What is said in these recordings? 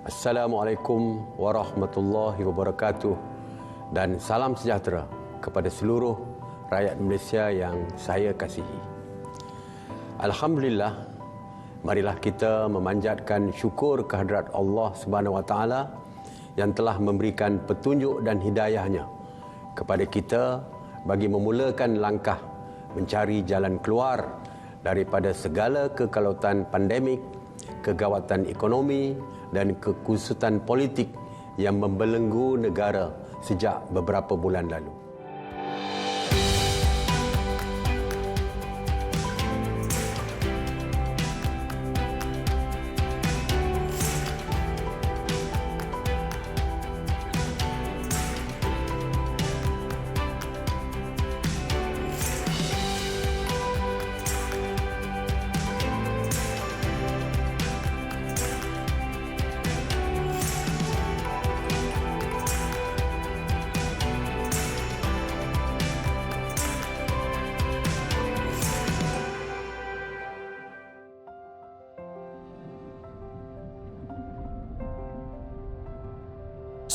Assalamualaikum warahmatullahi wabarakatuh dan salam sejahtera kepada seluruh rakyat Malaysia yang saya kasihi. Alhamdulillah, marilah kita memanjatkan syukur kehadrat Allah Subhanahu Wa Taala yang telah memberikan petunjuk dan hidayahnya kepada kita bagi memulakan langkah mencari jalan keluar daripada segala kekalautan pandemik, kegawatan ekonomi dan kekusutan politik yang membelenggu negara sejak beberapa bulan lalu.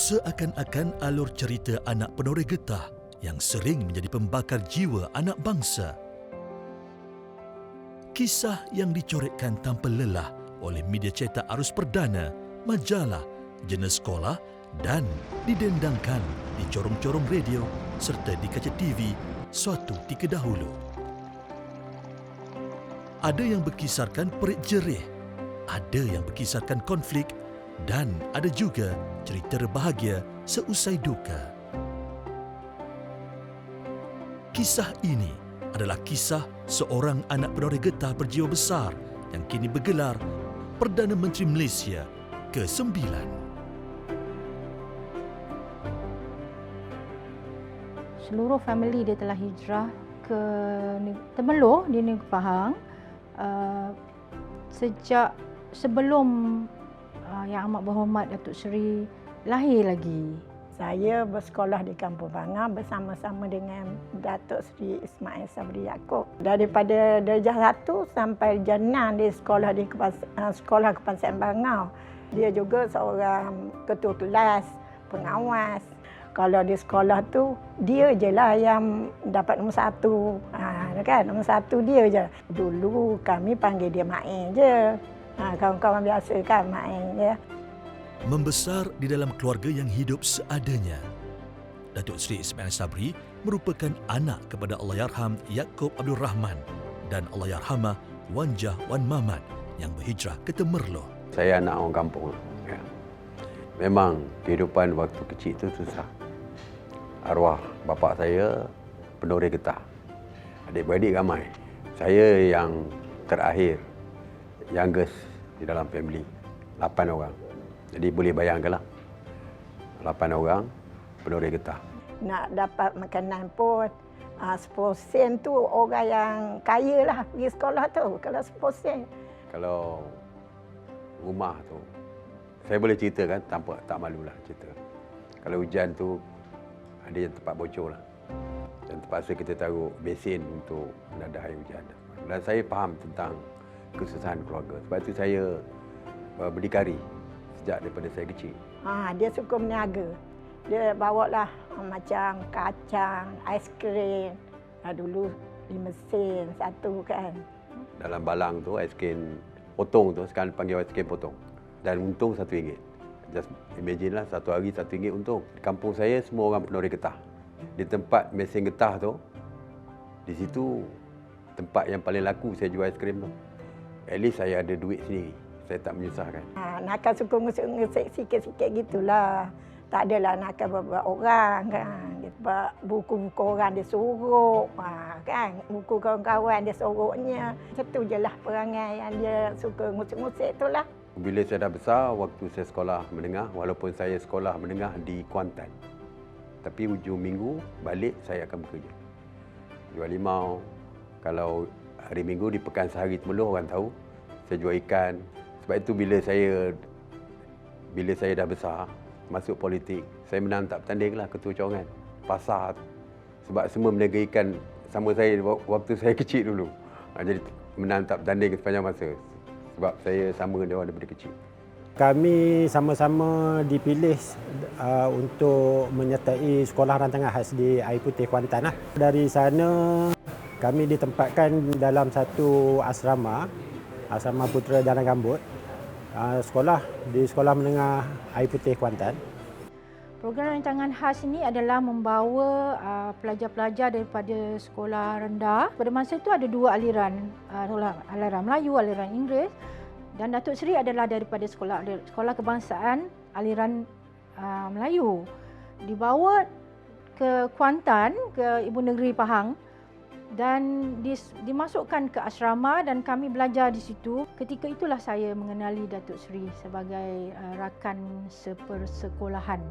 Seakan-akan alur cerita anak penoreh getah yang sering menjadi pembakar jiwa anak bangsa. Kisah yang dicoretkan tanpa lelah oleh media cetak arus perdana, majalah, jurnal sekolah dan didendangkan di corong-corong radio serta di kaca TV suatu ketika dahulu. Ada yang berkisarkan perik jerih, ada yang berkisarkan konflik dan ada juga cerita bahagia seusai duka. Kisah ini adalah kisah seorang anak penoreh getah berjiwa besar yang kini bergelar Perdana Menteri Malaysia ke-9. Seluruh family dia telah hijrah ke Temerloh di Negeri Pahang sejak sebelum Yang Amat Berhormat Datuk Seri lahir lagi. Saya bersekolah di Kampung Bangah bersama-sama dengan Datuk Seri Ismail Sabri Yaakob. Daripada darjah 1 sampai darjah 6 di sekolah Kebangsaan Bangau. Dia juga seorang ketua kelas, pengawas. Kalau di sekolah tu, dia je lah yang dapat nombor 1. Kan? Nombor 1 dia je. Dulu kami panggil dia Main je. Kawan-kawan biasa kan main ya. Membesar di dalam keluarga yang hidup seadanya. Datuk Seri Ismail Sabri merupakan anak kepada Allahyarham Yaakob Abdul Rahman dan Allahyarhamah Wan Jah Wan Mamat yang berhijrah ke Temerloh. Saya anak orang kampung. Ya. Memang kehidupan waktu kecil itu susah. Arwah bapa saya penoreh getah. Adik-beradik ramai. Saya yang terakhir, youngest di dalam family, 8 orang. Jadi boleh bayangkanlah, 8 orang penoreh getah. Nak dapat makanan pun 10% tu orang yang kaya lah pergi sekolah tu, kalau 10%. Kalau rumah tu, saya boleh ceritakan tanpa tak malulah cerita. Kalau hujan tu, ada yang tempat bocor lah. Dan terpaksa kita taruh besin untuk menadah air hujan. Dan saya faham tentang kesusahan keluarga. Sebab itu saya berdikari sejak daripada saya kecil. Dia suka meniaga. Dia bawalah macam kacang, aiskrim. Dulu di mesin satu kan. Dalam balang tu aiskrim potong tu, sekarang panggil aiskrim potong. Dan untung RM1. Just imagine lah, satu hari RM1 untung. Di kampung saya semua orang penoreh getah. Di tempat mesin getah tu, di situ tempat yang paling laku saya jual aiskrim tu. At least saya ada duit sendiri. Saya tak menyusahkan. Nakal suka ngusik-ngusik sikit-sikit gitulah. Tak adalah nakal buat orang kan. Sebab buku-buku orang dia sorok. Kan? Buku kawan-kawan dia soroknya. Macam tu je lah perangai yang dia suka ngusik-ngusik tu lah. Bila saya dah besar, waktu saya sekolah menengah, walaupun saya sekolah menengah di Kuantan. Tapi hujung minggu balik saya akan bekerja. Jual limau. Kalau hari Minggu di Pekan Sehari Temerloh orang tahu, saya jual ikan. Sebab itu bila saya dah besar, masuk politik, saya menang tak bertanding lah ketua cawangan. Pasar. Sebab semua meniaga ikan sama saya waktu saya kecil dulu. Jadi menang tak bertanding sepanjang masa. Sebab saya sama dengan dia orang daripada kecil. Kami sama-sama dipilih untuk menyertai sekolah rancangan khas di Air Putih, Kuantan. Dari sana kami ditempatkan dalam satu asrama Putera Jalan Gambut, sekolah di Sekolah Menengah Air Putih, Kuantan. Program rancangan khas ini adalah membawa pelajar-pelajar daripada sekolah rendah. Pada masa itu ada dua aliran, aliran Melayu, aliran Inggeris. Dan Datuk Seri adalah daripada sekolah kebangsaan aliran Melayu. Dibawa ke Kuantan, ke Ibu Negeri Pahang dan dimasukkan ke asrama dan kami belajar di situ. Ketika itulah saya mengenali Datuk Seri sebagai rakan sepersekolahan.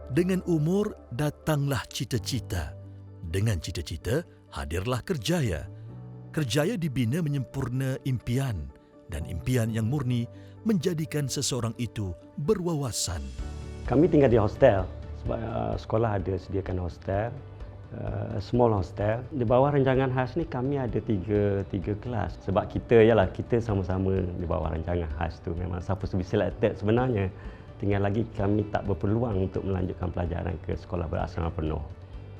Dengan umur datanglah cita-cita. Dengan cita-cita hadirlah kerjaya. Kerjaya dibina menyempurna impian. Dan impian yang murni menjadikan seseorang itu berwawasan. Kami tinggal di hostel sebab sekolah ada sediakan hostel, small hostel. Di bawah rancangan khas ni kami ada tiga kelas. Sebab kita sama-sama di bawah rancangan khas tu memang supposed to be selected sebenarnya. Tinggal lagi kami tak berpeluang untuk melanjutkan pelajaran ke sekolah berasrama penuh.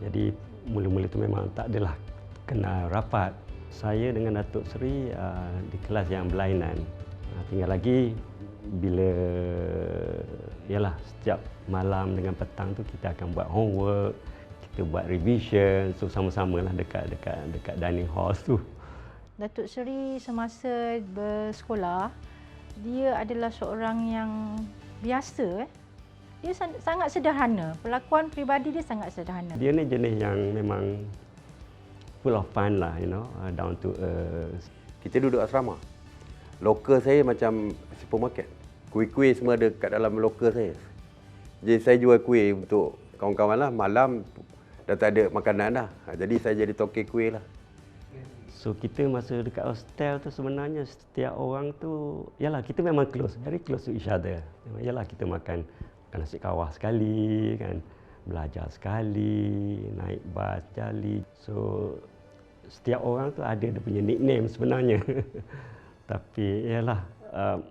Jadi mula-mula tu memang tak adalah kenal rapat. Saya dengan Datuk Seri di kelas yang berlainan. Tinggal lagi bila setiap malam dengan petang tu kita akan buat homework, kita buat revision, so sama-samalah dekat dining hall tu. Datuk Seri semasa bersekolah, dia adalah seorang yang biasa. Dia sangat sederhana. Perlakuan peribadi dia sangat sederhana. Dia ni jenis yang memang full of fun lah, down to earth. Kita duduk asrama. Loker saya macam supermarket. Kuih-kuih semua ada kat dalam loker saya. Jadi saya jual kuih untuk kawan-kawan lah. Malam dah tak ada makanan dah. Jadi saya jadi tokek kuih lah. So kita masa dekat hostel tu sebenarnya setiap orang tu, kita memang close, very close to each other. Kita makan nasi kawah sekali kan. Belajar sekali, naik bas sekali. So setiap orang tu ada dia punya nickname sebenarnya. Tapi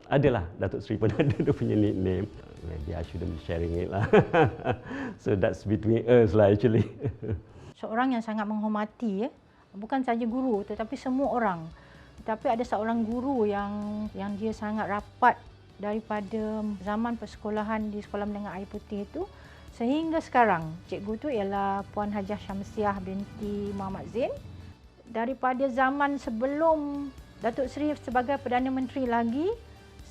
adalah Datuk Seri pun ada dia punya nickname. Maybe I shouldn't be sharing it lah. So that's between us lah actually. Seorang yang sangat menghormati, bukan saja guru tetapi semua orang. Tapi ada seorang guru yang dia sangat rapat daripada zaman persekolahan di Sekolah Menengah Air Putih itu. Sehingga sekarang, cikgu tu ialah Puan Hajah Syamsiah binti Muhammad Zain. Daripada zaman sebelum Datuk Seri sebagai Perdana Menteri lagi,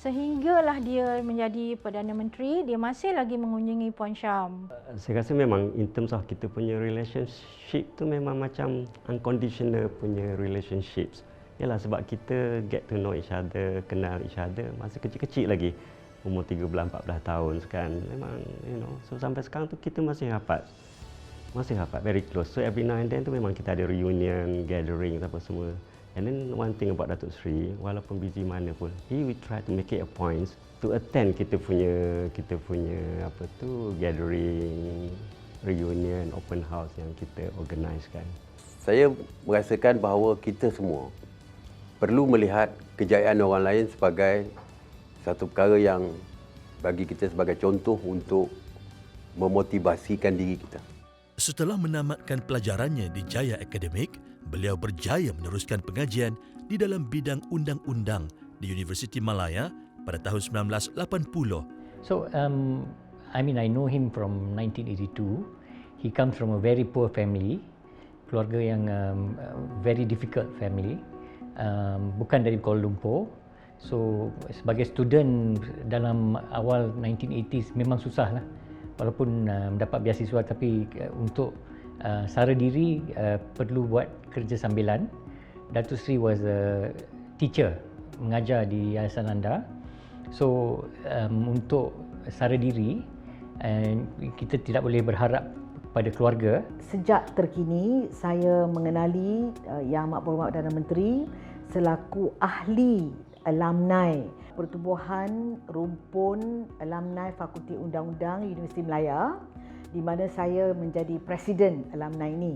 sehinggalah dia menjadi Perdana Menteri, dia masih lagi mengunjungi Puan Syam. Saya rasa memang in terms of kita punya relationship tu memang macam unconditional punya relationships. Sebab kita get to know each other, kenal each other masa kecil-kecil lagi. Umur 13-14 tahun kan. Memang, so sampai sekarang tu kita masih rapat. Masih rapat, very close. So every now and then tu memang kita ada reunion, gathering apa semua. And then one thing about Datuk Seri, walaupun busy mana pun, he will try to make it a point to attend kita punya gathering, reunion, open house yang kita organisekan. Saya merasakan bahawa kita semua perlu melihat kejayaan orang lain sebagai satu perkara yang bagi kita sebagai contoh untuk memotivasikan diri kita. Setelah menamatkan pelajarannya di Jaya Akademik, beliau berjaya meneruskan pengajian di dalam bidang undang-undang di Universiti Malaya pada tahun 1980. So, I know him from 1982. He comes from a very poor family, keluarga yang very difficult family. Bukan dari Kuala Lumpur. So, sebagai student dalam awal 1980s memang susah lah. Walaupun dapat beasiswa tapi untuk sara diri perlu buat kerja sambilan. Datuk Seri was a teacher, mengajar di Yayasan Anda. So untuk sara diri kita tidak boleh berharap pada keluarga. Sejak terkini saya mengenali Yang Amat Berhormat Perdana Menteri selaku ahli alumni Pertubuhan Rumpun Alumni Fakulti Undang-Undang Universiti Malaya, di mana saya menjadi presiden alumni ini.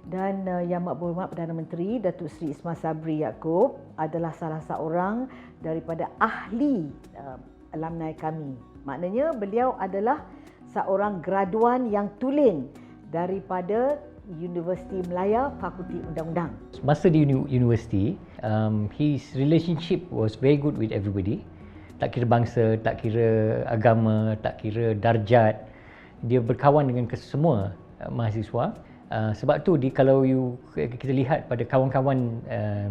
Dan Yang Amat Berhormat Perdana Menteri Datuk Seri Ismail Sabri Yaakob adalah salah seorang daripada ahli alumni kami. Maknanya beliau adalah seorang graduan yang tulen daripada Universiti Melaya Fakulti Undang-Undang. Masa di universiti, his relationship was very good with everybody. Tak kira bangsa, tak kira agama, tak kira darjat. Dia berkawan dengan semua mahasiswa. Sebab tu kalau kita lihat pada kawan-kawan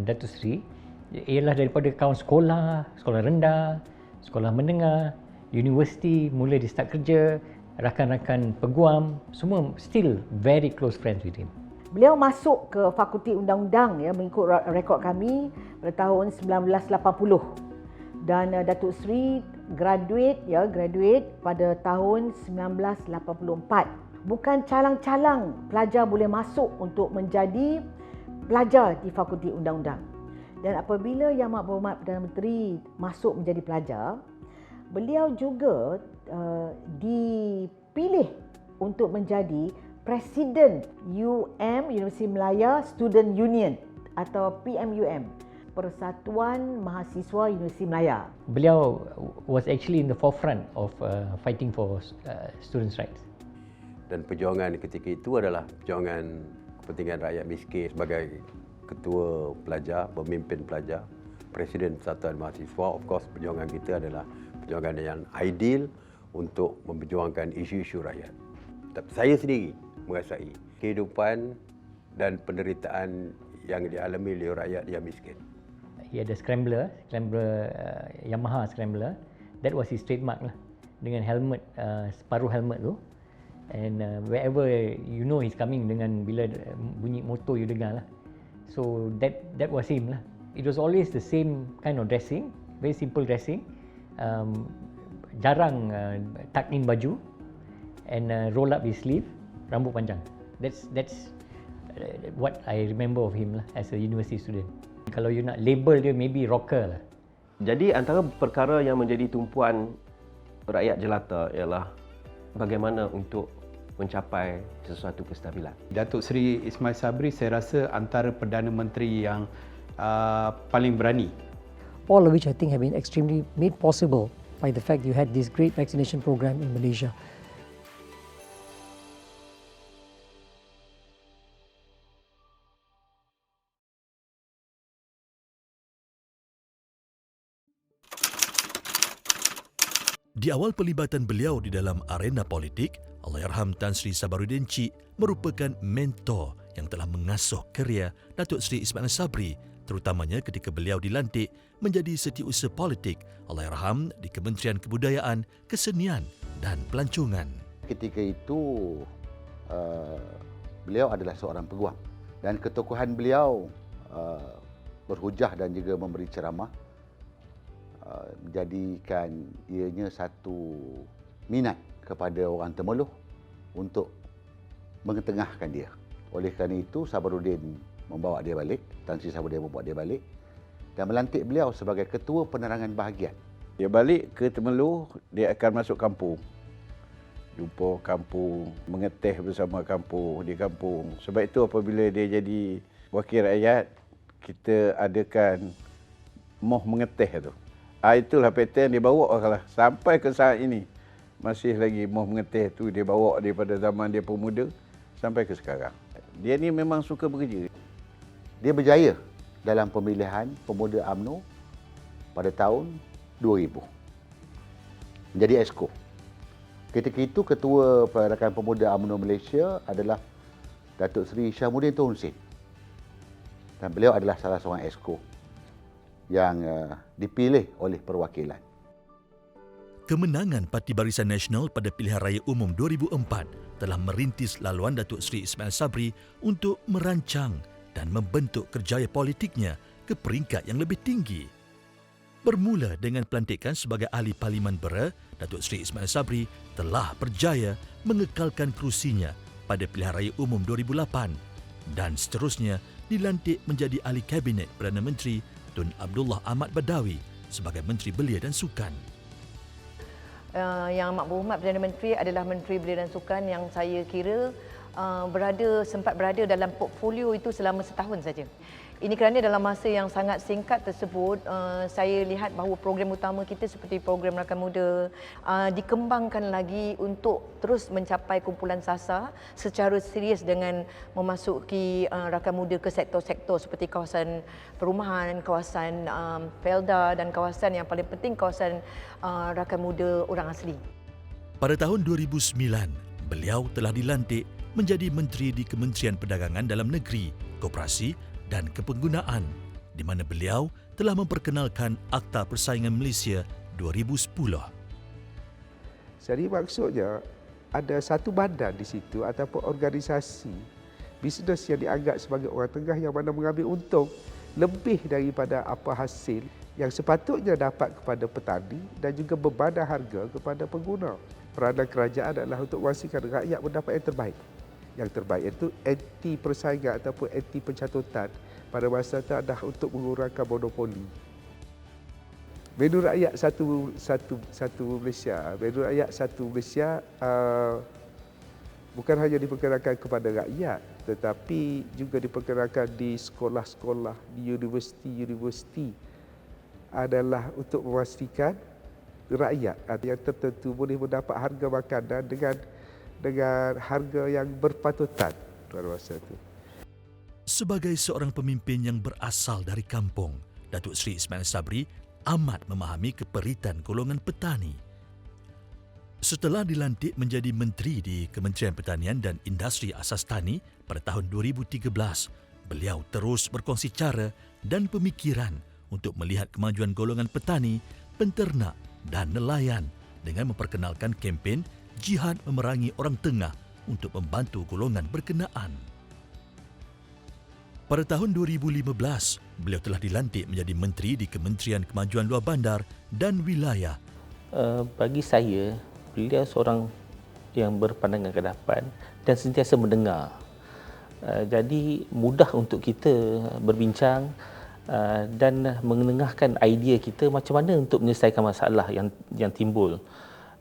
Datuk Seri, ialah daripada kawan sekolah, sekolah rendah, sekolah menengah, universiti, mula dia start kerja, rakan-rakan peguam, semua still very close friends with him. Beliau masuk ke Fakulti Undang-Undang mengikut rekod kami pada tahun 1980 dan Datuk Seri graduate pada tahun 1984. Bukan calang-calang pelajar boleh masuk untuk menjadi pelajar di Fakulti Undang-Undang. Dan apabila Yang Amat Berhormat Perdana Menteri masuk menjadi pelajar, beliau juga dipilih untuk menjadi Presiden Universiti Melaya Student Union atau PMUM, Persatuan Mahasiswa Universiti Melaya. Beliau was actually in the forefront of fighting for students' rights. Dan perjuangan ketika itu adalah perjuangan kepentingan rakyat miskin. Sebagai ketua pelajar, pemimpin pelajar, Presiden Persatuan Mahasiswa, of course perjuangan kita adalah perjuangan yang ideal untuk memperjuangkan isu-isu rakyat. Tapi saya sendiri merasai kehidupan dan penderitaan yang dialami oleh rakyat yang miskin. He had a scrambler, Yamaha scrambler. That was his trademark lah. Dengan helmet, separuh helmet tu. And wherever he's coming dengan bila bunyi motor you dengar lah. So that was him lah. It was always the same kind of dressing, very simple dressing. Jarang tuck in baju and roll up his sleeve, rambut panjang. That's what I remember of him lah as a university student. Kalau you nak label dia, maybe rocker lah. Jadi antara perkara yang menjadi tumpuan rakyat jelata ialah bagaimana untuk mencapai sesuatu kestabilan. Datuk Seri Ismail Sabri saya rasa antara Perdana Menteri yang paling berani. All of which I think have been extremely made possible by the fact you had this great vaccination program in Malaysia. Di awal pelibatan beliau di dalam arena politik, Allahyarham Tan Sri Sabaruddin Cik merupakan mentor yang telah mengasuh kerjaya Datuk Seri Ismail Sabri, terutamanya ketika beliau dilantik menjadi setiausaha politik Allahyarham di Kementerian Kebudayaan, Kesenian dan Pelancongan. Ketika itu, beliau adalah seorang peguam dan ketokohan beliau berhujah dan juga memberi ceramah menjadikan ianya satu minat kepada orang Temeloh untuk mengetengahkan dia. Oleh kerana itu, Sabaruddin membawa dia balik, Tan Sri Sabaruddin membawa dia balik dan melantik beliau sebagai Ketua Penerangan Bahagian. Dia balik ke Temeloh, dia akan masuk kampung. Jumpa kampung, mengeteh bersama kampung, di kampung. Sebab itu apabila dia jadi wakil rakyat, kita adakan moh mengeteh tu. Itulah pattern dia bawa lah. Sampai ke saat ini masih lagi moh mengeteh tu dia bawa daripada zaman dia pemuda sampai ke sekarang. Dia ni memang suka bekerja. Dia berjaya dalam pemilihan pemuda UMNO pada tahun 2000. Menjadi Exco. Ketika itu Ketua Pergerakan Pemuda UMNO Malaysia adalah Datuk Seri Syahmuddin Tun Hussein. Dan beliau adalah salah seorang Exco yang dipilih oleh perwakilan. Kemenangan Parti Barisan Nasional pada Pilihan Raya Umum 2004 telah merintis laluan Datuk Seri Ismail Sabri untuk merancang dan membentuk kerjaya politiknya ke peringkat yang lebih tinggi. Bermula dengan pelantikan sebagai Ahli Parlimen Bera, Datuk Seri Ismail Sabri telah berjaya mengekalkan kerusinya pada Pilihan Raya Umum 2008 dan seterusnya dilantik menjadi Ahli Kabinet Perdana Menteri Tun Abdullah Ahmad Badawi sebagai Menteri Belia dan Sukan. Yang Amat Berhormat Perdana Menteri adalah Menteri Belia dan Sukan yang saya kira sempat berada dalam portfolio itu selama setahun saja. Ini kerana dalam masa yang sangat singkat tersebut, saya lihat bahawa program utama kita seperti program Rakan Muda dikembangkan lagi untuk terus mencapai kumpulan SASA secara serius dengan memasuki Rakan Muda ke sektor-sektor seperti kawasan perumahan, kawasan Felda dan kawasan yang paling penting kawasan Rakan Muda orang asli. Pada tahun 2009, beliau telah dilantik menjadi Menteri di Kementerian Perdagangan Dalam Negeri, Koperasi dan Kepenggunaan, di mana beliau telah memperkenalkan Akta Persaingan Malaysia 2010. Jadi maksudnya ada satu badan di situ ataupun organisasi bisnes yang dianggap sebagai orang tengah yang mana mengambil untung lebih daripada apa hasil yang sepatutnya dapat kepada petani dan juga berbandar harga kepada pengguna. Peranan kerajaan adalah untuk memastikan rakyat mendapat yang terbaik. Yang terbaik itu anti persaingan ataupun anti pencatutan pada masa itu adalah untuk mengurangkan monopoli. Menu rakyat satu Malaysia. Menu rakyat satu Malaysia bukan hanya diperkenalkan kepada rakyat, tetapi juga diperkenalkan di sekolah-sekolah, di universiti-universiti adalah untuk memastikan rakyat yang tertentu boleh mendapat harga makanan dengan harga yang berpatutan pada masa itu. Sebagai seorang pemimpin yang berasal dari kampung, Datuk Seri Ismail Sabri amat memahami keperitan golongan petani. Setelah dilantik menjadi Menteri di Kementerian Pertanian dan Industri Asas Tani pada tahun 2013, beliau terus berkongsi cara dan pemikiran untuk melihat kemajuan golongan petani, penternak dan nelayan dengan memperkenalkan kempen Jihad Memerangi Orang Tengah untuk membantu golongan berkenaan. Pada tahun 2015, beliau telah dilantik menjadi Menteri di Kementerian Kemajuan Luar Bandar dan Wilayah. Bagi saya, beliau seorang yang berpandangan ke depan dan sentiasa mendengar. Jadi mudah untuk kita berbincang dan menengahkan idea kita macam mana untuk menyelesaikan masalah yang timbul.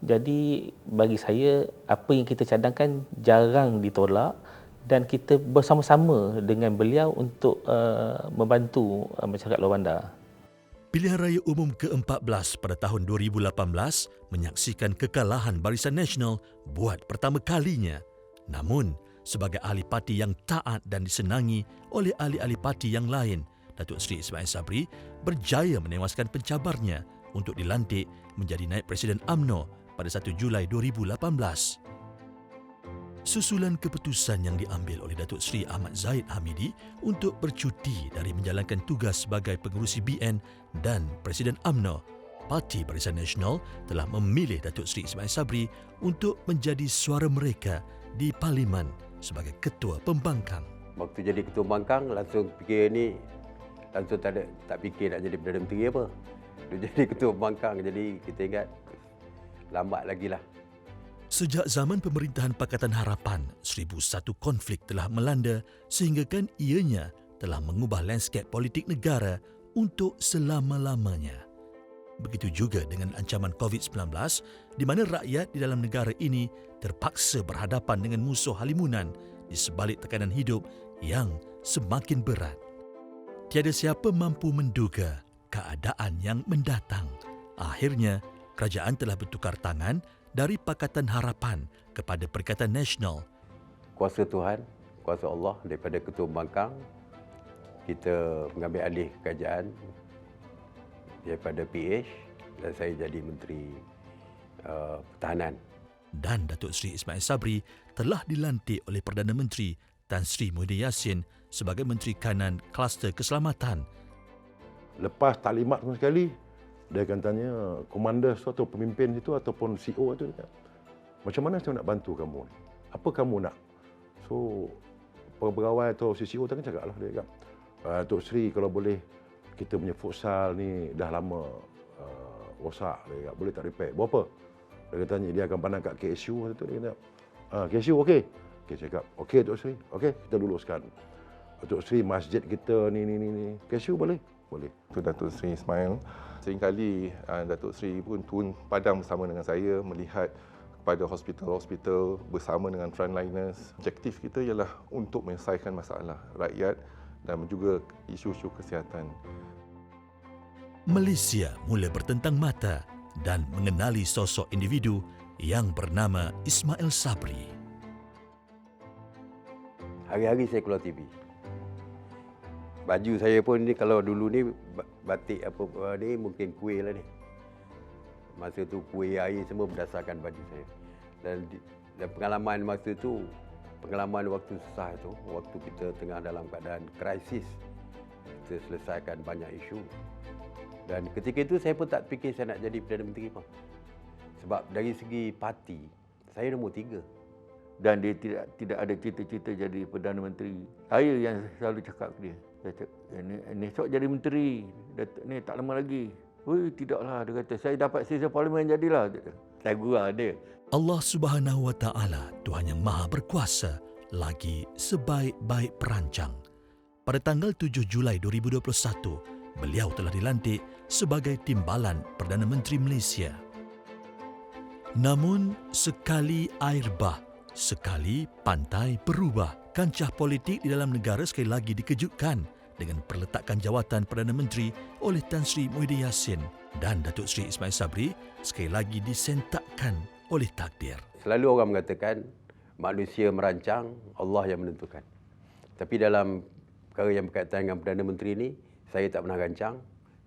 Jadi bagi saya, apa yang kita cadangkan jarang ditolak dan kita bersama-sama dengan beliau untuk membantu masyarakat luar bandar. Pilihan Raya Umum ke-14 pada tahun 2018 menyaksikan kekalahan Barisan Nasional buat pertama kalinya. Namun, sebagai ahli parti yang taat dan disenangi oleh ahli-ahli parti yang lain, Datuk Seri Ismail Sabri berjaya menewaskan pencabarnya untuk dilantik menjadi Naib Presiden UMNO pada 1 Julai 2018. Susulan keputusan yang diambil oleh Datuk Seri Ahmad Zahid Hamidi untuk bercuti dari menjalankan tugas sebagai pengerusi BN dan Presiden UMNO, Parti Barisan Nasional telah memilih Datuk Seri Ismail Sabri untuk menjadi suara mereka di Parlimen sebagai Ketua Pembangkang. Waktu jadi Ketua Pembangkang, langsung fikir ni, langsung tak fikir nak jadi Perdana Menteri apa. Dia jadi Ketua Pembangkang, jadi kita ingat lambat lagi lah. Sejak zaman pemerintahan Pakatan Harapan, 1001 konflik telah melanda sehinggakan ianya telah mengubah landscape politik negara untuk selama-lamanya. Begitu juga dengan ancaman COVID-19 di mana rakyat di dalam negara ini terpaksa berhadapan dengan musuh halimunan di sebalik tekanan hidup yang semakin berat. Tiada siapa mampu menduga keadaan yang mendatang. Akhirnya, kerajaan telah bertukar tangan dari Pakatan Harapan kepada Perikatan Nasional. Kuasa Tuhan, kuasa Allah daripada Ketua Pembangkang, kita mengambil alih kerajaan daripada PH dan saya jadi Menteri Pertahanan. Dan Datuk Seri Ismail Sabri telah dilantik oleh Perdana Menteri Tan Sri Muhyiddin Yassin sebagai Menteri Kanan Kluster Keselamatan. Lepas taklimat sama sekali, dia akan tanya komander tu atau pemimpin itu ataupun CEO itu, macam mana saya nak bantu kamu? Apa kamu nak? So, pegawai atau CEO tu kan cakap lah, dia cakap, Tok Sri kalau boleh kita punya futsal ni dah lama rosak, dia cakap, boleh tak repair? Berapa? Dia tanya, dia akan pandang kat KSU waktu tu, dia kata, KSU okey? Okey, saya cakap, okey Tok Sri, okey, kita luluskan. Tok Sri, masjid kita ni. KSU boleh? Boleh. Itu Datuk Seri Ismail. Seringkali Datuk Seri pun turun padang bersama dengan saya melihat kepada hospital-hospital bersama dengan frontliners. Objektif kita ialah untuk menyelesaikan masalah rakyat dan juga isu-isu kesihatan. Malaysia mula bertentang mata dan mengenali sosok individu yang bernama Ismail Sabri. Hari-hari saya keluar TV. Baju saya pun ni kalau dulu ni batik apa ni mungkin kuih lah ni. Masa tu kuih air semua berdasarkan baju saya. Dan pengalaman masa tu, pengalaman waktu susah tu, waktu kita tengah dalam keadaan krisis, kita selesaikan banyak isu. Dan ketika itu saya pun tak fikir saya nak jadi Perdana Menteri pun. Sebab dari segi parti, saya nombor 3. Dan dia tidak ada cita-cita jadi Perdana Menteri. Saya yang selalu cakap ke dia. Saya cakap, ni esok jadi menteri. Ni tak lama lagi. Oi, tidaklah. Dia kata, saya dapat sisa parlimen jadilah. Saya gurau dia. Allah Subhanahu Wa Taala, Tuhan yang Maha Berkuasa, lagi sebaik-baik perancang. Pada tanggal 7 Julai 2021, beliau telah dilantik sebagai Timbalan Perdana Menteri Malaysia. Namun, sekali air bah, sekali pantai berubah. Kancah politik di dalam negara sekali lagi dikejutkan dengan perletakan jawatan Perdana Menteri oleh Tan Sri Muhyiddin Yassin dan Datuk Seri Ismail Sabri sekali lagi disentakkan oleh takdir. Selalu orang mengatakan manusia merancang, Allah yang menentukan. Tapi dalam perkara yang berkaitan dengan Perdana Menteri ini, saya tak pernah rancang,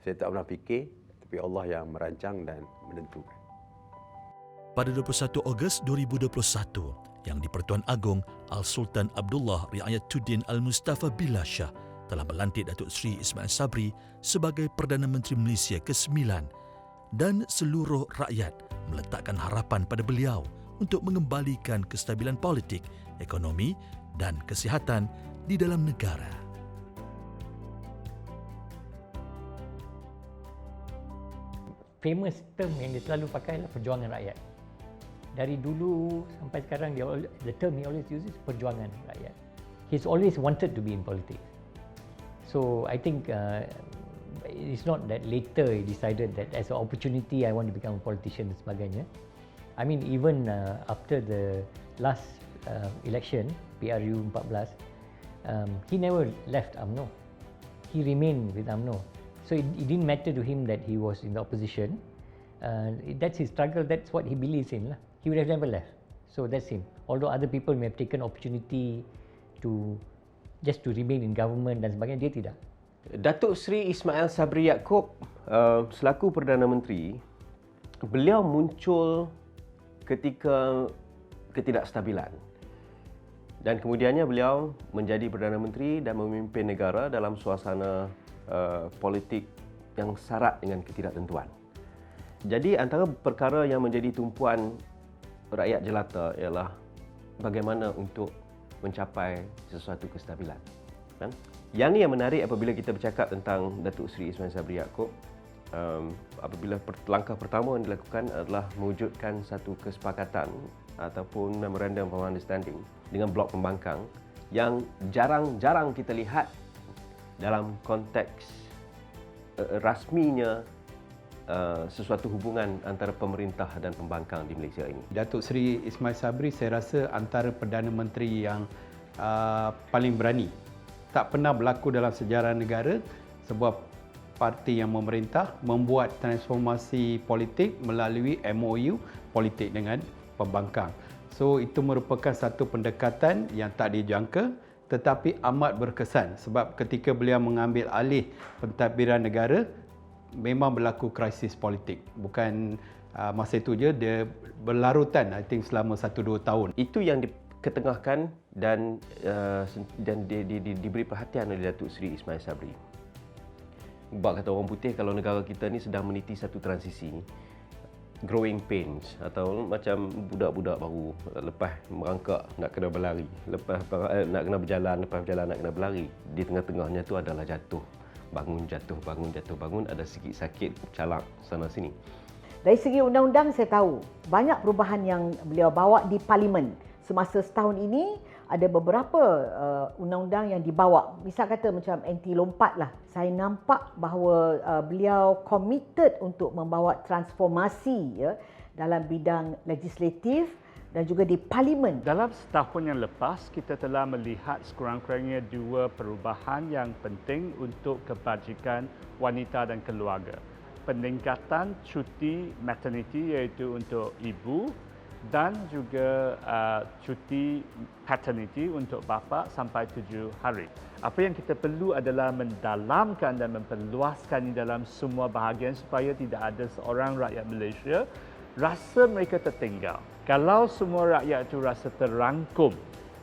saya tak pernah fikir, tapi Allah yang merancang dan menentukan. Pada 21 Ogos 2021, yang di-Pertuan Agong Al-Sultan Abdullah Riayatuddin Al-Mustafa Billah Shah telah melantik Datuk Seri Ismail Sabri sebagai Perdana Menteri Malaysia ke-9 dan seluruh rakyat meletakkan harapan pada beliau untuk mengembalikan kestabilan politik, ekonomi dan kesihatan di dalam negara. Famous term yang dia selalu pakai adalah perjuangan rakyat. Dari dulu sampai sekarang, the term he always uses perjuangan rakyat. He's always wanted to be in politics. So I think it's not that later he decided that as an opportunity I want to become a politician dan sebagainya. I mean even after the last election, PRU 14, he never left UMNO. He remained with UMNO. So it didn't matter to him that he was in the opposition. That's his struggle, that's what he believes in lah. He would have never left. So that's him. Although other people may have taken opportunity to just to remain in government dan sebagainya, dia tidak. Datuk Seri Ismail Sabri Yaakob selaku Perdana Menteri, beliau muncul ketika ketidakstabilan. Dan kemudiannya beliau menjadi Perdana Menteri dan memimpin negara dalam suasana politik yang syarat dengan ketidaktentuan. Jadi antara perkara yang menjadi tumpuan rakyat jelata ialah bagaimana untuk mencapai sesuatu kestabilan. Kan? Yang ni yang menarik apabila kita bercakap tentang Datuk Seri Ismail Sabri Yaakob. Apabila langkah pertama yang dilakukan adalah mewujudkan satu kesepakatan ataupun Memorandum of Understanding dengan Blok Pembangkang yang jarang-jarang kita lihat dalam konteks rasminya sesuatu hubungan antara pemerintah dan pembangkang di Malaysia ini. Datuk Seri Ismail Sabri saya rasa antara Perdana Menteri yang paling berani. Tak pernah berlaku dalam sejarah negara sebuah parti yang memerintah membuat transformasi politik melalui MOU politik dengan pembangkang. So itu merupakan satu pendekatan yang tak dijangka tetapi amat berkesan sebab ketika beliau mengambil alih pentadbiran negara memang berlaku krisis politik. Bukan masa itu je, dia berlarutan I think selama 1-2 tahun. Itu yang diketengahkan dan diberi perhatian oleh Datuk Seri Ismail Sabri. Sebab kata orang putih, kalau negara kita ni sedang meniti satu transisi, growing pains atau macam budak-budak baru lepas merangkak nak kena berlari, lepas nak kena berjalan, lepas berjalan nak kena berlari. Di tengah-tengahnya tu adalah jatuh. Bangun, jatuh, bangun, ada sikit sakit, calak sana sini. Dari segi undang-undang saya tahu banyak perubahan yang beliau bawa di parlimen. Semasa setahun ini ada beberapa undang-undang yang dibawa. Misal kata macam anti lompat lah. Saya nampak bahawa beliau committed untuk membawa transformasi ya, dalam bidang legislatif dan juga di Parlimen. Dalam setahun yang lepas, kita telah melihat sekurang-kurangnya 2 perubahan yang penting untuk kebajikan wanita dan keluarga. Peningkatan cuti maternity iaitu untuk ibu dan juga cuti paternity untuk bapa sampai 7 hari. Apa yang kita perlu adalah mendalamkan dan memperluaskan dalam semua bahagian supaya tidak ada seorang rakyat Malaysia rasa mereka tertinggal. Kalau semua rakyat itu rasa terangkum,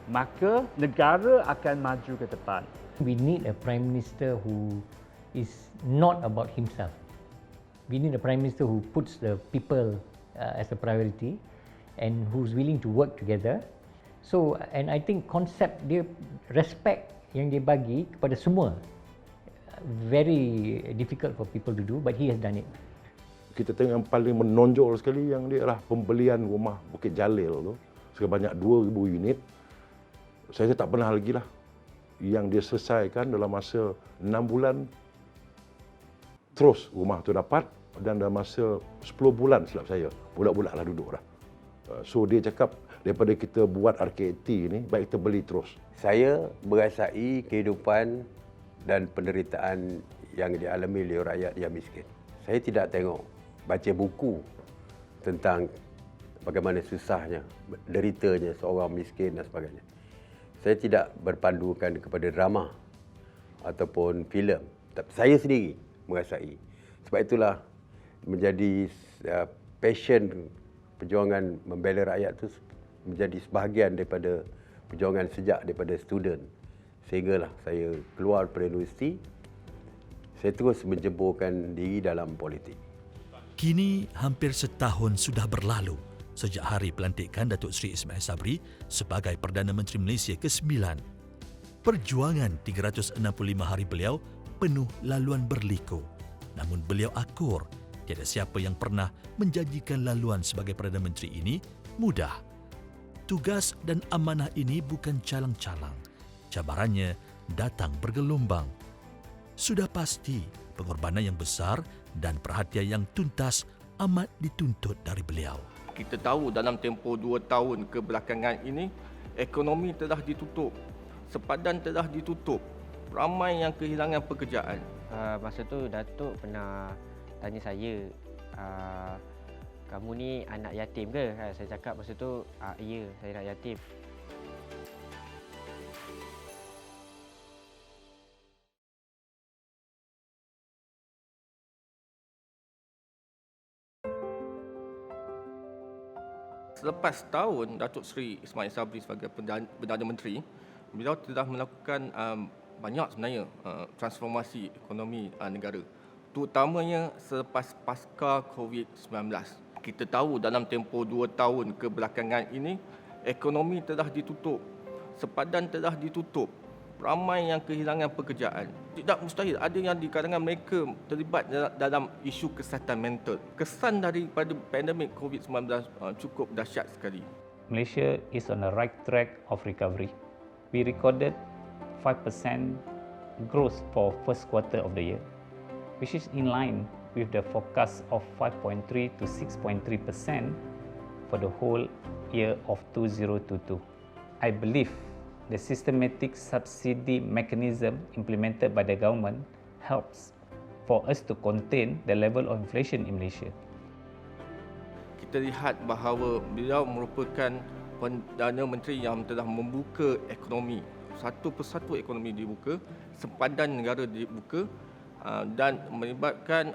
maka negara akan maju ke depan. We need a Prime Minister who is not about himself. We need a Prime Minister who puts the people as a priority and who's willing to work together. So, and I think konsep dia respect yang dia bagi kepada semua very difficult for people to do, but he has done it. Kita tengok yang paling menonjol sekali yang dia adalah pembelian rumah Bukit Jalil tu sebanyak 2,000 unit. Saya tak pernah lagi lah yang dia selesaikan dalam masa 6 bulan terus rumah tu dapat, dan dalam masa 10 bulan silap saya bulat-bulat lah duduk dah. So dia cakap daripada kita buat RKT ni baik kita beli terus. Saya merasai kehidupan dan penderitaan yang dialami oleh rakyat yang miskin. Saya tidak tengok baca buku tentang bagaimana susahnya, deritanya seorang miskin dan sebagainya. Saya tidak berpandukan kepada drama ataupun filem. Saya sendiri merasai. Sebab itulah menjadi passion perjuangan membela rakyat itu menjadi sebahagian daripada perjuangan sejak daripada student. Sehinggalah saya keluar dari universiti, saya terus menjeburkan diri dalam politik. Kini hampir setahun sudah berlalu sejak hari pelantikan Datuk Seri Ismail Sabri sebagai Perdana Menteri Malaysia ke-9. Perjuangan 365 hari beliau penuh laluan berliku. Namun beliau akur, tiada siapa yang pernah menjanjikan laluan sebagai Perdana Menteri ini mudah. Tugas dan amanah ini bukan calang-calang. Cabarannya datang bergelombang. Sudah pasti pengorbanan yang besar dan perhatian yang tuntas amat dituntut dari beliau. Kita tahu dalam tempoh 2 tahun kebelakangan ini, ekonomi telah ditutup, sepadan telah ditutup, ramai yang kehilangan pekerjaan. Masa tu Datuk pernah tanya saya, kamu ni anak yatim ke? Saya cakap masa tu, ya, saya anak yatim. Selepas tahun Datuk Seri Ismail Sabri sebagai Perdana Menteri, beliau telah melakukan banyak sebenarnya transformasi ekonomi negara, terutamanya selepas pasca COVID-19. Kita tahu dalam tempoh 2 tahun kebelakangan ini, ekonomi telah ditutup, sepadan telah ditutup, ramai yang kehilangan pekerjaan. Tidak mustahil ada yang di kalangan mereka terlibat dalam isu kesihatan mental. Kesan daripada pandemik COVID-19 cukup dahsyat sekali. Malaysia is on the right track of recovery. We recorded 5% growth for first quarter of the year, which is in line with the forecast of 5.3 to 6.3% for the whole year of 2022. I believe the systematic subsidy mechanism implemented by the government helps for us to contain the level of inflation in Malaysia. Kita lihat bahawa beliau merupakan Perdana Menteri yang telah membuka ekonomi. Satu persatu ekonomi dibuka, sempadan negara dibuka dan melibatkan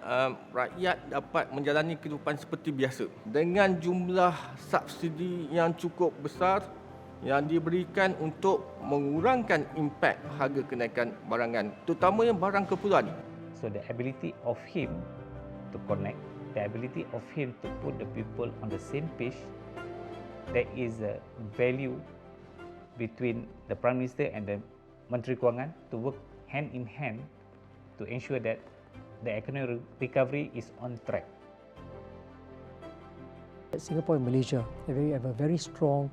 rakyat dapat menjalani kehidupan seperti biasa. Dengan jumlah subsidi yang cukup besar yang diberikan untuk mengurangkan impak harga kenaikan barangan, terutamanya barang keperluan. So the ability of him to connect, the ability of him to put the people on the same page, there is a value between the Prime Minister and the Menteri Kewangan to work hand in hand to ensure that the economic recovery is on track. Singapore and Malaysia have a very strong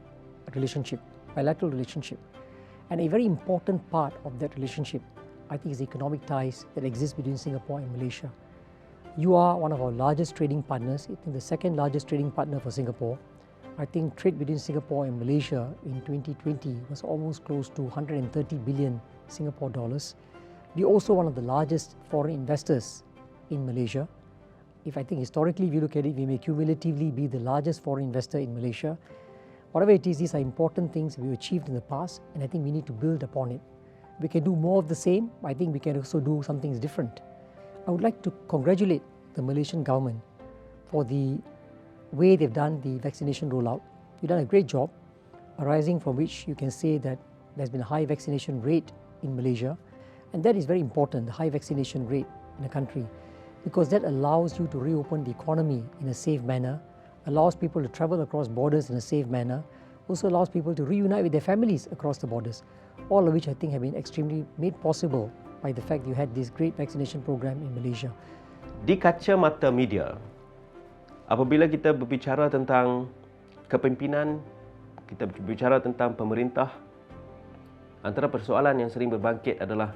relationship, bilateral relationship. And a very important part of that relationship, I think, is the economic ties that exist between Singapore and Malaysia. You are one of our largest trading partners, I think the second largest trading partner for Singapore. I think trade between Singapore and Malaysia in 2020 was almost close to 130 billion Singapore dollars. We're also one of the largest foreign investors in Malaysia. If I think historically, if you look at it, we may cumulatively be the largest foreign investor in Malaysia. Whatever it is, these are important things we achieved in the past, and I think we need to build upon it. We can do more of the same. I think we can also do some things different. I would like to congratulate the Malaysian government for the way they've done the vaccination rollout. You've done a great job, arising from which you can say that there's been a high vaccination rate in Malaysia, and that is very important, the high vaccination rate in the country, because that allows you to reopen the economy in a safe manner, allows people to travel across borders in a safe manner, also allows people to reunite with their families across the borders, all of which I think have been extremely made possible by the fact you had this great vaccination program in Malaysia. Di kacamata media, apabila kita berbicara tentang kepimpinan, kita berbicara tentang pemerintah, antara persoalan yang sering berbangkit adalah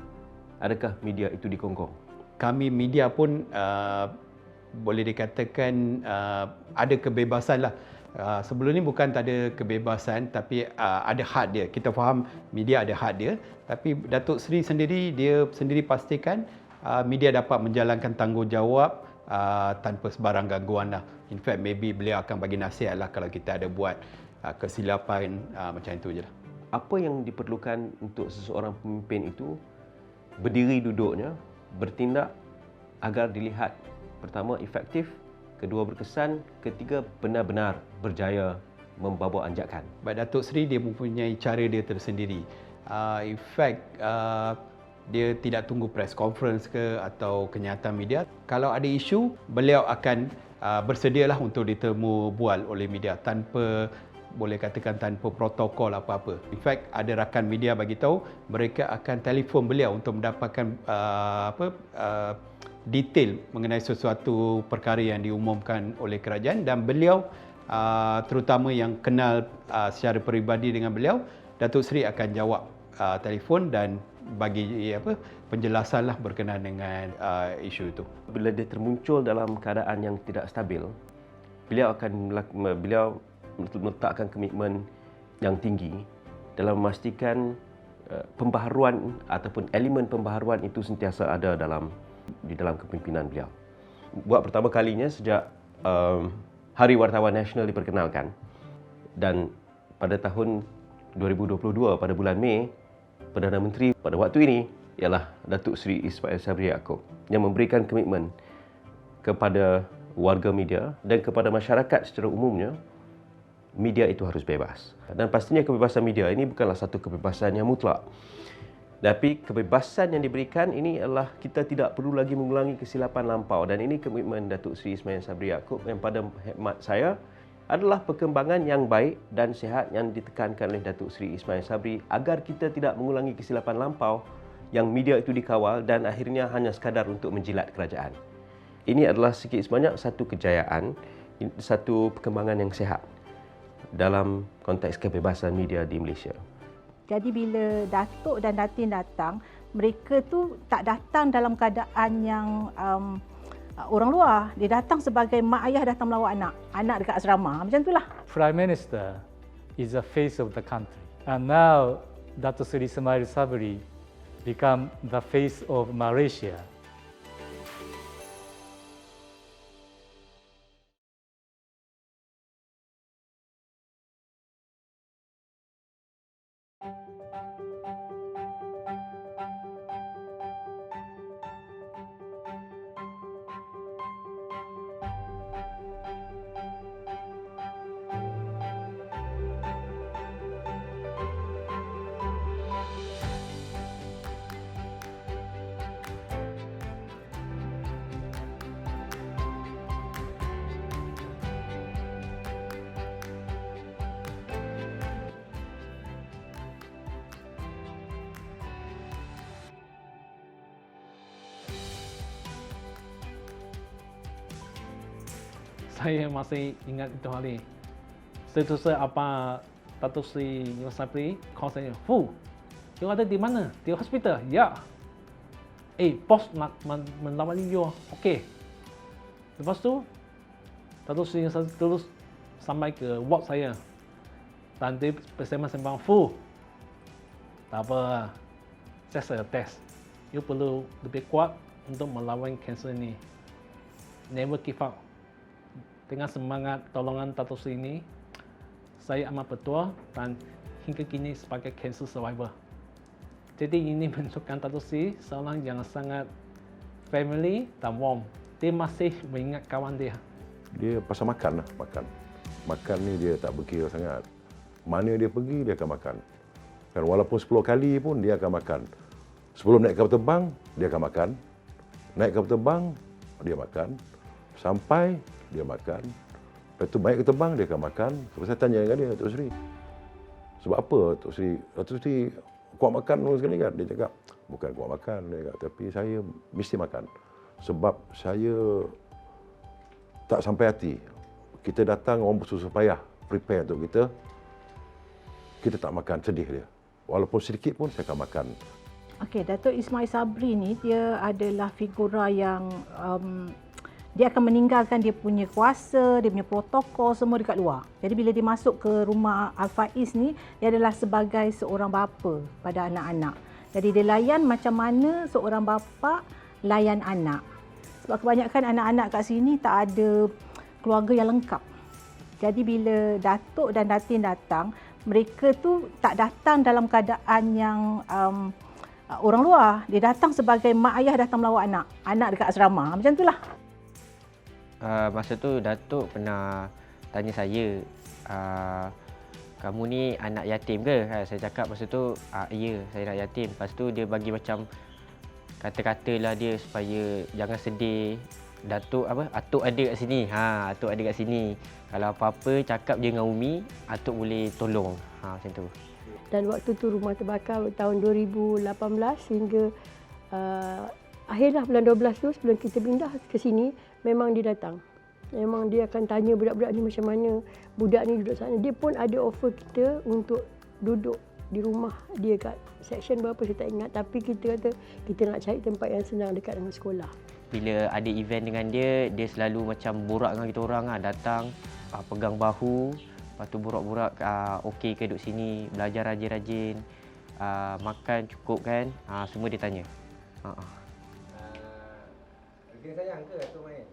adakah media itu dikongkong? Kami media pun boleh dikatakan ada kebebasan lah. Sebelum ni bukan tak ada kebebasan, tapi ada had dia. Kita faham media ada had dia, tapi Datuk Seri sendiri, dia sendiri pastikan media dapat menjalankan tanggungjawab tanpa sebarang gangguan lah. In fact, maybe beliau akan bagi nasihat lah kalau kita ada buat kesilapan macam itu je lah. Apa yang diperlukan untuk seseorang pemimpin itu berdiri duduknya, bertindak agar dilihat pertama efektif, kedua berkesan, ketiga benar-benar berjaya membawa anjakan. Baik, Datuk Seri dia mempunyai cara dia tersendiri. In fact, dia tidak tunggu press conference ke atau kenyataan media. Kalau ada isu, beliau akan bersedialah untuk ditemu bual oleh media tanpa, boleh katakan tanpa protokol apa-apa. In fact, ada rakan media bagi tahu mereka akan telefon beliau untuk mendapatkan detail mengenai sesuatu perkara yang diumumkan oleh kerajaan, dan beliau terutama yang kenal secara peribadi dengan beliau, Datuk Seri akan jawab telefon dan bagi penjelasan lah berkenaan dengan isu itu. Bila dia termuncul dalam keadaan yang tidak stabil, beliau akan meletakkan komitmen yang tinggi dalam memastikan pembaharuan ataupun elemen pembaharuan itu sentiasa ada di dalam kepimpinan beliau. Buat pertama kalinya sejak Hari Wartawan Nasional diperkenalkan, dan pada tahun 2022 pada bulan Mei, Perdana Menteri pada waktu ini ialah Datuk Seri Ismail Sabri Yaakob yang memberikan komitmen kepada warga media dan kepada masyarakat secara umumnya, media itu harus bebas. Dan pastinya kebebasan media ini bukanlah satu kebebasan yang mutlak. Tapi kebebasan yang diberikan ini adalah kita tidak perlu lagi mengulangi kesilapan lampau, dan ini komitmen Datuk Seri Ismail Sabri Yaakob yang pada khidmat saya adalah perkembangan yang baik dan sihat yang ditekankan oleh Datuk Seri Ismail Sabri agar kita tidak mengulangi kesilapan lampau yang media itu dikawal dan akhirnya hanya sekadar untuk menjilat kerajaan. Ini adalah sikit sebanyak satu kejayaan, satu perkembangan yang sihat dalam konteks kebebasan media di Malaysia. Jadi bila Datuk dan Datin datang, mereka tu tak datang dalam keadaan yang orang luar. Dia datang sebagai mak ayah datang melawat anak dekat asrama. Macam itulah. Prime Minister is the face of the country. And now Datuk Seri Ismail Sabri become the face of Malaysia. Saya masih ingat itu hari. Seterusnya apa Datuk Seri Ismail Sabri call saya, "Fu, you ada di mana? Di hospital?" "Ya." "Bos nak melamar you." "Okey." Lepas tu Datuk Seri terus sampai ke ward saya. Dan dia bersembang-sembang, Fu, tak apa, just a test. You perlu lebih kuat untuk melawan kanser ini. Never give up. Dengan semangat tolongan Datuk Seri ini, saya amat berdoa dan hingga kini sebagai cancer survivor. Jadi ini menunjukkan Datuk Seri seorang yang sangat family dan warm. Dia masih mengingat kawan dia. Dia pasal makan lah, makan. Makan ni dia tak berkira sangat. Mana dia pergi, dia akan makan. Kan walaupun 10 kali pun dia akan makan. Sebelum naik kapal terbang, dia akan makan. Naik kapal terbang, dia makan. Sampai, dia makan. Lepas tu baik ke terbang, dia akan makan. Sebab saya tanya dengan dia, Datuk Seri. Sebab apa Datuk Seri? Datuk Seri kuat makan sekali kan? Dia cakap, bukan kuat makan. Dia cakap, tapi saya mesti makan. Sebab saya tak sampai hati. Kita datang, orang bersusah payah prepare untuk kita. Kita tak makan, sedih dia. Walaupun sedikit pun saya akan makan. Okey, Datuk Ismail Sabri ni dia adalah figura yang dia akan meninggalkan dia punya kuasa, dia punya protokol semua dekat luar. Jadi bila dia masuk ke rumah Al-Faiz ni, dia adalah sebagai seorang bapa pada anak-anak. Jadi dia layan macam mana seorang bapa layan anak. Sebab kebanyakan anak-anak kat sini tak ada keluarga yang lengkap. Jadi bila Datuk dan Datin datang, mereka tu tak datang dalam keadaan yang orang luar. Dia datang sebagai mak ayah datang melawat anak dekat asrama. Macam itulah. Masa tu Datuk pernah tanya saya, kamu ni anak yatim ke? Saya cakap masa tu, ya saya anak yatim. Lepas tu dia bagi macam kata-kata lah dia supaya jangan sedih. Datuk Atuk ada kat sini. Atuk ada kat sini. Kalau apa-apa cakap je dengan Umi, Atuk boleh tolong. Macam tu. Dan waktu tu rumah terbakar tahun 2018 hingga akhirlah bulan 12 tu sebelum kita pindah ke sini, memang dia datang. Memang dia akan tanya budak-budak ni macam mana, budak ni duduk sana. Dia pun ada offer kita untuk duduk di rumah dia kat section berapa saya tak ingat, tapi kita kata kita nak cari tempat yang senang dekat dengan sekolah. Bila ada event dengan dia, dia selalu macam borak dengan kita orang datang, pegang bahu, lepas tu borak-borak, okey ke duduk sini, belajar rajin-rajin, makan cukup kan, semua dia tanya. Dia sayang ke Datuk main?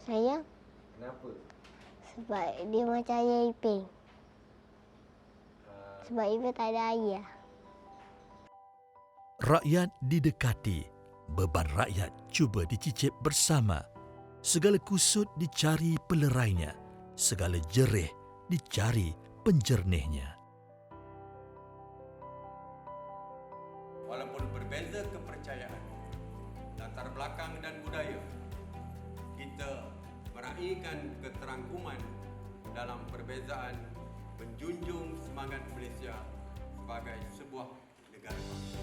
Sayang. Kenapa? Sebab dia macam ayah Iping. Sebab Iping tak ada ayah. Rakyat didekati, beban rakyat cuba dicicip bersama. Segala kusut dicari pelerainya, segala jerih dicari penjernihnya. Walaupun berbeza kepercayaan, latar belakang dan budaya, kita meraihkan keterangkuman dalam perbezaan, menjunjung semangat Malaysia sebagai sebuah negara bangsa.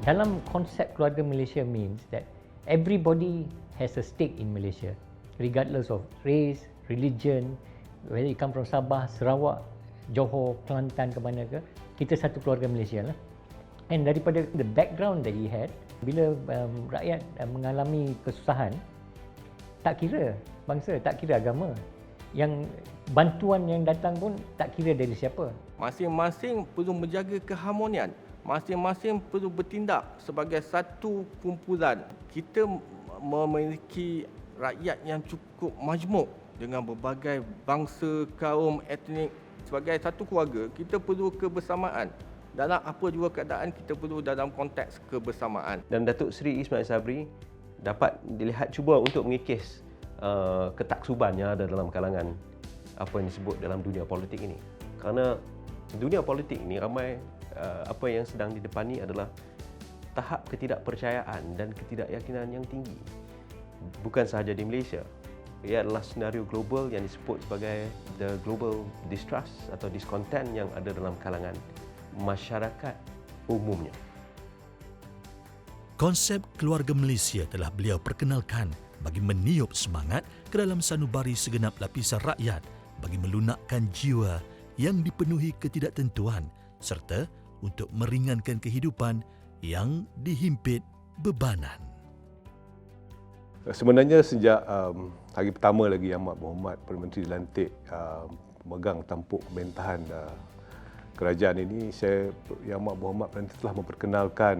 Dalam konsep keluarga Malaysia means that everybody has a stake in Malaysia, regardless of race, religion, whether you come from Sabah, Sarawak, Johor, Kelantan ke mana ke, kita satu keluarga Malaysia lah. And daripada the background that he had, bila rakyat mengalami kesusahan, tak kira bangsa, tak kira agama, yang bantuan yang datang pun tak kira dari siapa. Masing-masing perlu menjaga keharmonian. Masing-masing perlu bertindak sebagai satu kumpulan. Kita memiliki rakyat yang cukup majmuk dengan berbagai bangsa, kaum, etnik. Sebagai satu keluarga, kita perlu kebersamaan. Dalam apa juga keadaan, kita perlu dalam konteks kebersamaan. Dan Datuk Seri Ismail Sabri dapat dilihat cuba untuk mengikis ketaksuban yang ada dalam kalangan apa yang disebut dalam dunia politik ini. Kerana dunia politik ini ramai apa yang sedang didepani adalah tahap ketidakpercayaan dan ketidakyakinan yang tinggi. Bukan sahaja di Malaysia. Ia adalah senario global yang disebut sebagai the global distrust atau discontent yang ada dalam kalangan masyarakat umumnya. Konsep keluarga Malaysia telah beliau perkenalkan bagi meniup semangat ke dalam sanubari segenap lapisan rakyat bagi melunakkan jiwa yang dipenuhi ketidaktentuan serta untuk meringankan kehidupan yang dihimpit bebanan. Sebenarnya sejak hari pertama lagi Yang Berhormat Perdana Menteri dilantik memegang tampuk pemerintahan kerajaan ini, Yang Berhormat Perdana Menteri telah memperkenalkan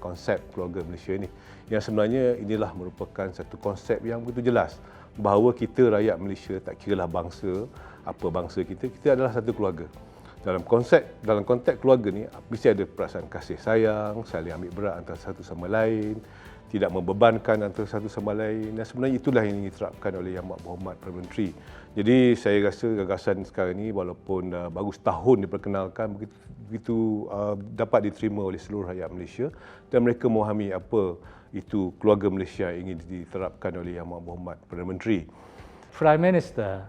konsep keluarga Malaysia ini. Yang sebenarnya inilah merupakan satu konsep yang begitu jelas bahawa kita rakyat Malaysia, tak kiralah bangsa, apa bangsa kita adalah satu keluarga. Dalam konteks keluarga ni mesti ada perasaan kasih sayang, saling ambil berat antara satu sama lain, tidak membebankan antara satu sama lain, dan sebenarnya itulah yang diterapkan oleh Yang Berhormat Perdana Menteri. Jadi saya rasa gagasan sekarang ini walaupun baru setahun diperkenalkan, begitu dapat diterima oleh seluruh rakyat Malaysia dan mereka memahami apa itu keluarga Malaysia yang ingin diterapkan oleh Yang Berhormat Perdana Menteri. Prime Minister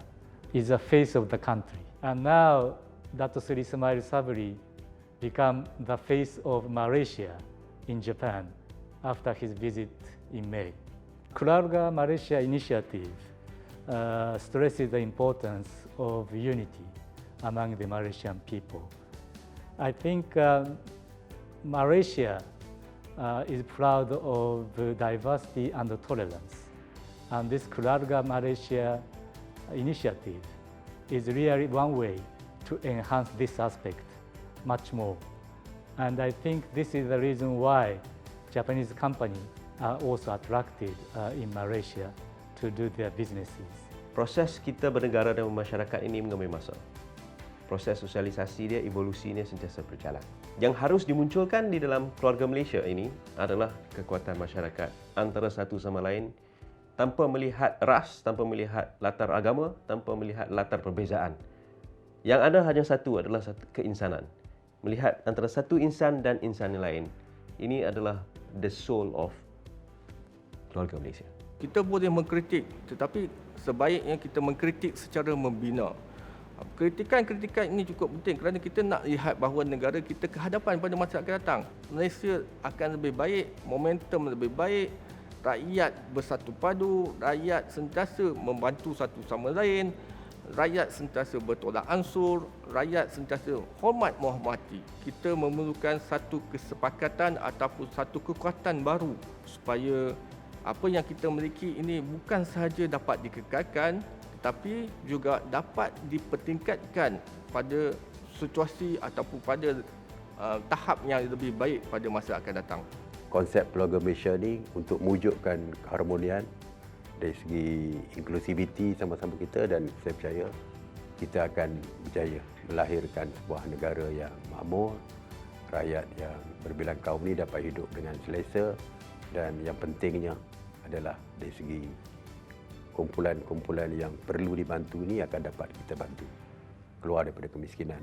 is the face of the country, and now Dato' Seri Ismail Sabri become the face of Malaysia in Japan after his visit in May. Keluarga Malaysia initiative stresses the importance of unity among the Malaysian people. I think Malaysia is proud of diversity and tolerance, and this Keluarga Malaysia initiative is really one way to enhance this aspect much more. And I think this is the reason why Japanese companies are also attracted in Malaysia to do their businesses. Proses kita bernegara dan bermasyarakat ini mengambil masa. Proses sosialisasi dia, evolusinya sentiasa berjalan. Yang harus dimunculkan di dalam keluarga Malaysia ini adalah kekuatan masyarakat antara satu sama lain tanpa melihat ras, tanpa melihat latar agama, tanpa melihat latar perbezaan. Yang ada hanya satu adalah satu keinsanan. Melihat antara satu insan dan insan yang lain. Ini adalah the soul of keluarga Malaysia. Kita boleh mengkritik, tetapi sebaiknya kita mengkritik secara membina. Kritikan-kritikan ini cukup penting kerana kita nak lihat bahawa negara kita ke hadapan pada masa akan datang. Malaysia akan lebih baik, momentum lebih baik, rakyat bersatu padu, rakyat sentiasa membantu satu sama lain, rakyat sentiasa bertolak ansur, rakyat sentiasa hormat menghormati. Kita memerlukan satu kesepakatan ataupun satu kekuatan baru supaya apa yang kita miliki ini bukan sahaja dapat dikekalkan tetapi juga dapat dipertingkatkan pada situasi ataupun pada tahap yang lebih baik pada masa akan datang. Konsep keluarga Malaysia ni untuk mewujudkan keharmonian dari segi inklusiviti sama-sama kita, dan saya percaya kita akan berjaya melahirkan sebuah negara yang makmur, rakyat yang berbilang kaum ni dapat hidup dengan selesa, dan yang pentingnya adalah dari segi kumpulan-kumpulan yang perlu dibantu ni akan dapat kita bantu keluar daripada kemiskinan.